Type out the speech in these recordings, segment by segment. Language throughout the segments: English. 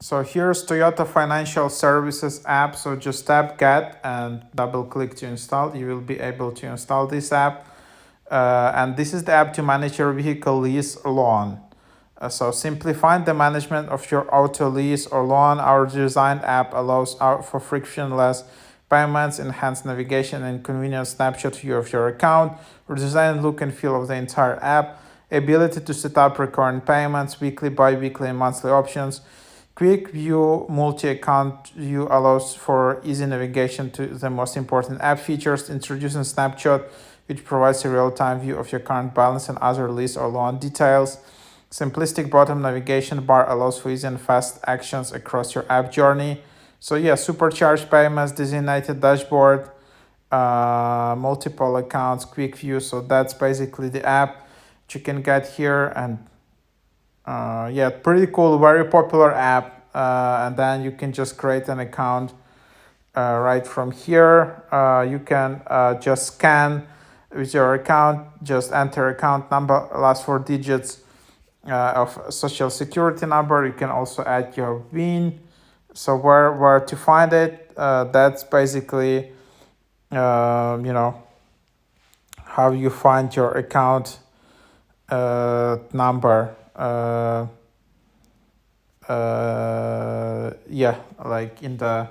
So here's Toyota Financial Services app. So just tap Get and double click to install. You will be able to install this app. And this is the app to manage your vehicle lease or loan. So simplifying the management of your auto lease or loan. Our designed app allows for frictionless payments, enhanced navigation, and convenient snapshot view of your account. Redesigned look and feel of the entire app. Ability to set up recurring payments, weekly, bi-weekly, and monthly options. Quick view multi-account view allows for easy navigation to the most important app features. Introducing Snapshot, which provides a real-time view of your current balance and other lease or loan details. Simplistic bottom navigation bar allows for easy and fast actions across your app journey. So yeah, supercharged payments, designated dashboard, multiple accounts, quick view. So that's basically the app that you can get here. And yeah, pretty cool, very popular app. And then you can just create an account right from here. You can just scan with your account, just enter account number, last 4 digits of social security number. You can also add your PIN. So where to find it? That's basically how you find your account number. Yeah, like in the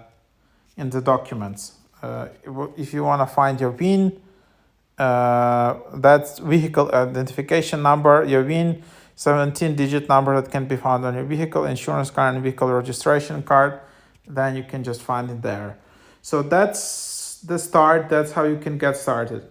documents. If you want to find your PIN, that's vehicle identification number, your VIN, 17-digit number that can be found on your vehicle insurance card and vehicle registration card. Then you can just find it there. So that's the start. That's how you can get started.